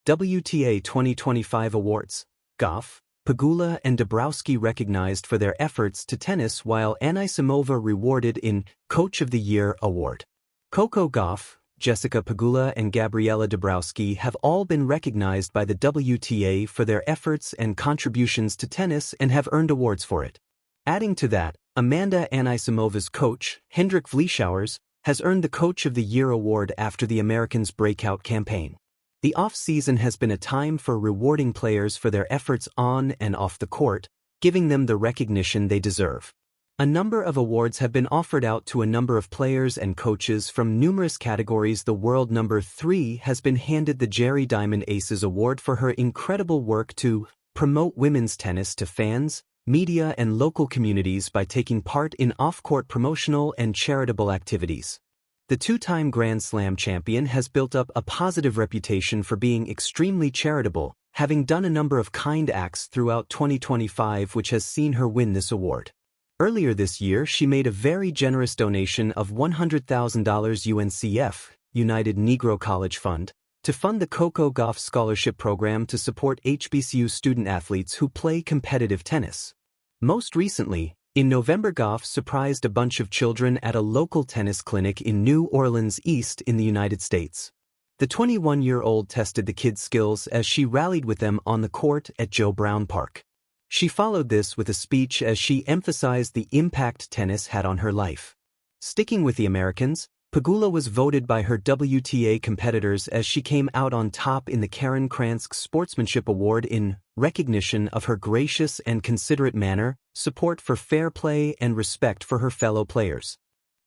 WTA 2025 awards. Gauff, Pegula and Dabrowski recognized for their efforts to tennis, while Anisimova rewarded in Coach of the Year award. Coco Gauff, Jessica Pegula and Gabriela Dabrowski have all been recognized by the WTA for their efforts and contributions to tennis and have earned awards for it. Adding to that, Amanda Anisimova's coach, Hendrik Vleeschouwers, has earned the Coach of the Year award after the Americans' breakout campaign. The off-season has been a time for rewarding players for their efforts on and off the court, giving them the recognition they deserve. A number of awards have been offered out to a number of players and coaches from numerous categories. The world number 3 has been handed the Jerry Diamond Aces Award for her incredible work to promote women's tennis to fans, media and local communities by taking part in off-court promotional and charitable activities. The two-time Grand Slam champion has built up a positive reputation for being extremely charitable, having done a number of kind acts throughout 2025 which has seen her win this award. Earlier this year, she made a very generous donation of $100,000 UNCF, United Negro College Fund, to fund the Coco Gauff Scholarship Program to support HBCU student-athletes who play competitive tennis. Most recently, in November, Gauff surprised a bunch of children at a local tennis clinic in New Orleans East in the United States. The 21-year-old tested the kids' skills as she rallied with them on the court at Joe Brown Park. She followed this with a speech as she emphasized the impact tennis had on her life. Sticking with the Americans, Pegula was voted by her WTA competitors as she came out on top in the Karen Kransk Sportsmanship Award in recognition of her gracious and considerate manner, support for fair play and respect for her fellow players.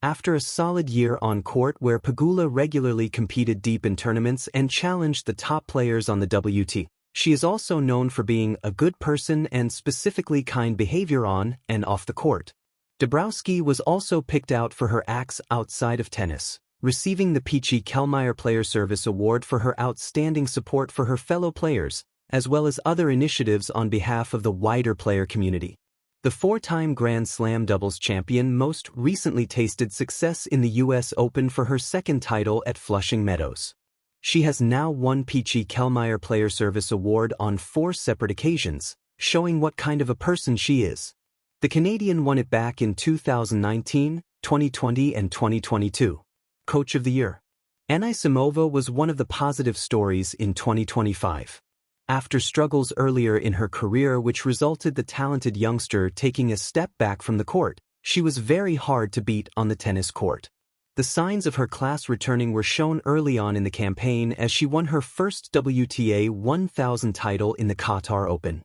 After a solid year on court where Pegula regularly competed deep in tournaments and challenged the top players on the WTA, she is also known for being a good person and specifically kind behavior on and off the court. Dabrowski was also picked out for her acts outside of tennis, receiving the Peachy Kellmeyer Player Service Award for her outstanding support for her fellow players, as well as other initiatives on behalf of the wider player community. The four-time Grand Slam doubles champion most recently tasted success in the U.S. Open for her second title at Flushing Meadows. She has now won Peachy Kellmeyer Player Service Award on 4 separate occasions, showing what kind of a person she is. The Canadian won it back in 2019, 2020 and 2022. Coach of the Year. Anisimova was one of the positive stories in 2025. After struggles earlier in her career which resulted the talented youngster taking a step back from the court, she was very hard to beat on the tennis court. The signs of her class returning were shown early on in the campaign as she won her first WTA 1000 title in the Qatar Open.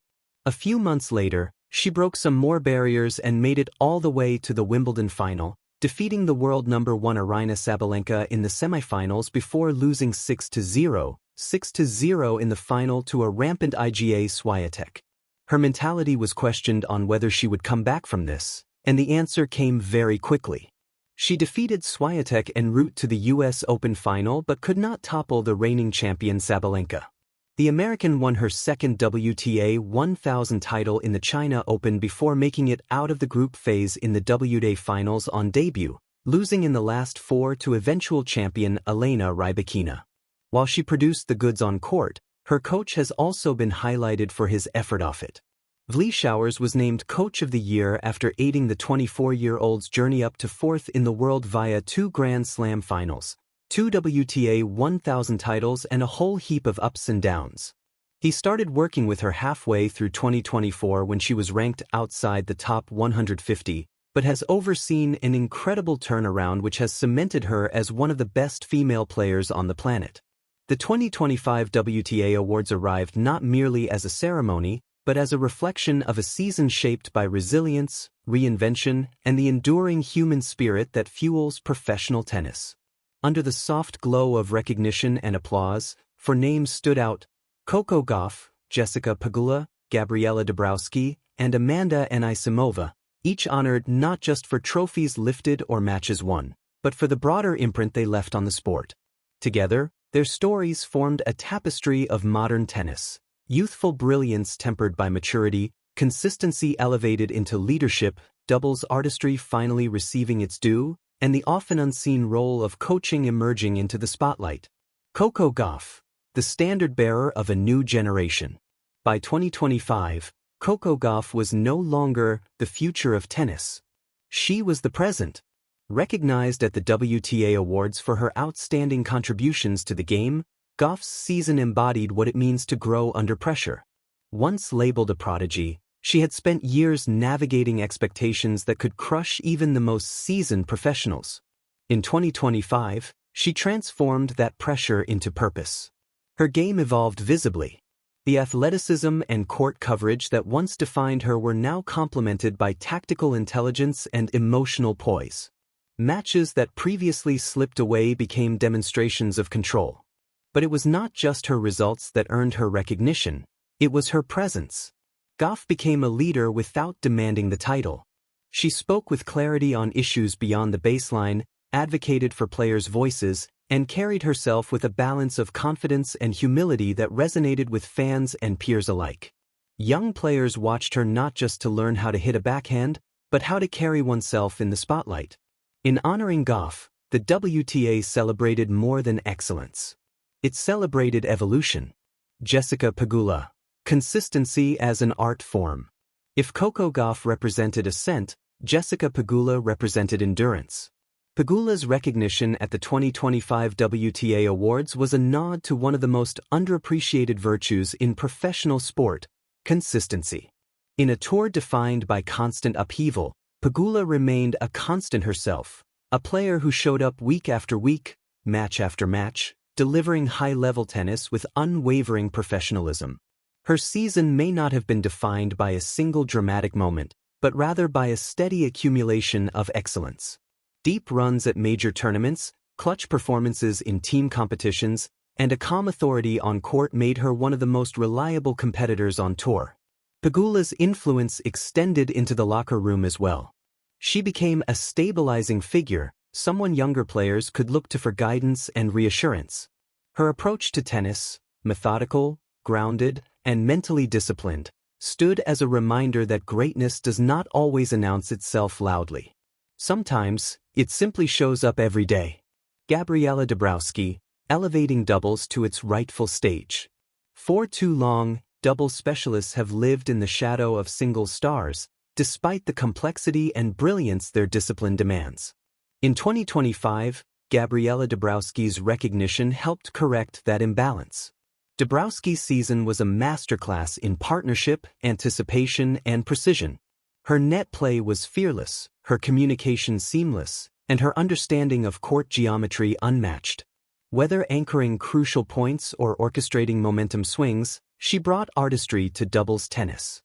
A few months later, she broke some more barriers and made it all the way to the Wimbledon final, defeating the world number 1 Aryna Sabalenka in the semifinals before losing 6-0, 6-0 in the final to a rampant Iga Swiatek. Her mentality was questioned on whether she would come back from this, and the answer came very quickly. She defeated Swiatek en route to the US Open final but could not topple the reigning champion Sabalenka. The American won her second WTA 1000 title in the China Open before making it out of the group phase in the WTA finals on debut, losing in the last 4 to eventual champion Elena Rybakina. While she produced the goods on court, her coach has also been highlighted for his effort off it. Vleeschouwers was named Coach of the Year after aiding the 24-year-old's journey up to 4th in the world via 2 Grand Slam finals, 2 WTA 1000 titles and a whole heap of ups and downs. He started working with her halfway through 2024 when she was ranked outside the top 150, but has overseen an incredible turnaround which has cemented her as one of the best female players on the planet. The 2025 WTA Awards arrived not merely as a ceremony, but as a reflection of a season shaped by resilience, reinvention, and the enduring human spirit that fuels professional tennis. Under the soft glow of recognition and applause, 4 names stood out: Coco Gauff, Jessica Pegula, Gabriela Dabrowski, and Amanda Anisimova, each honored not just for trophies lifted or matches won, but for the broader imprint they left on the sport. Together, their stories formed a tapestry of modern tennis: youthful brilliance tempered by maturity, consistency elevated into leadership, doubles artistry finally receiving its due, and the often unseen role of coaching emerging into the spotlight. Coco Gauff. the standard-bearer of a new generation. By 2025, Coco Gauff was no longer the future of tennis. She was the present. Recognized at the WTA Awards for her outstanding contributions to the game, Gauff's season embodied what it means to grow under pressure. Once labeled a prodigy, she had spent years navigating expectations that could crush even the most seasoned professionals. In 2025, she transformed that pressure into purpose. Her game evolved visibly. The athleticism and court coverage that once defined her were now complemented by tactical intelligence and emotional poise. Matches that previously slipped away became demonstrations of control. But it was not just her results that earned her recognition, it was her presence. Gauff became a leader without demanding the title. She spoke with clarity on issues beyond the baseline, advocated for players' voices, and carried herself with a balance of confidence and humility that resonated with fans and peers alike. Young players watched her not just to learn how to hit a backhand, but how to carry oneself in the spotlight. In honoring Gauff, the WTA celebrated more than excellence. It celebrated evolution. Jessica Pegula. Consistency as an art form. If Coco Gauff represented ascent, Jessica Pegula represented endurance. Pegula's recognition at the 2025 WTA Awards was a nod to one of the most underappreciated virtues in professional sport: consistency. In a tour defined by constant upheaval, Pegula remained a constant herself, a player who showed up week after week, match after match, delivering high-level tennis with unwavering professionalism. Her season may not have been defined by a single dramatic moment, but rather by a steady accumulation of excellence. Deep runs at major tournaments, clutch performances in team competitions, and a calm authority on court made her one of the most reliable competitors on tour. Pegula's influence extended into the locker room as well. She became a stabilizing figure, someone younger players could look to for guidance and reassurance. Her approach to tennis, methodical, grounded, and mentally disciplined, stood as a reminder that greatness does not always announce itself loudly. Sometimes, it simply shows up every day. Gabriela Dabrowski, elevating doubles to its rightful stage. For too long, doubles specialists have lived in the shadow of single stars, despite the complexity and brilliance their discipline demands. In 2025, Gabriela Dabrowski's recognition helped correct that imbalance. Dabrowski's season was a masterclass in partnership, anticipation, and precision. Her net play was fearless, her communication seamless, and her understanding of court geometry unmatched. Whether anchoring crucial points or orchestrating momentum swings, she brought artistry to doubles tennis.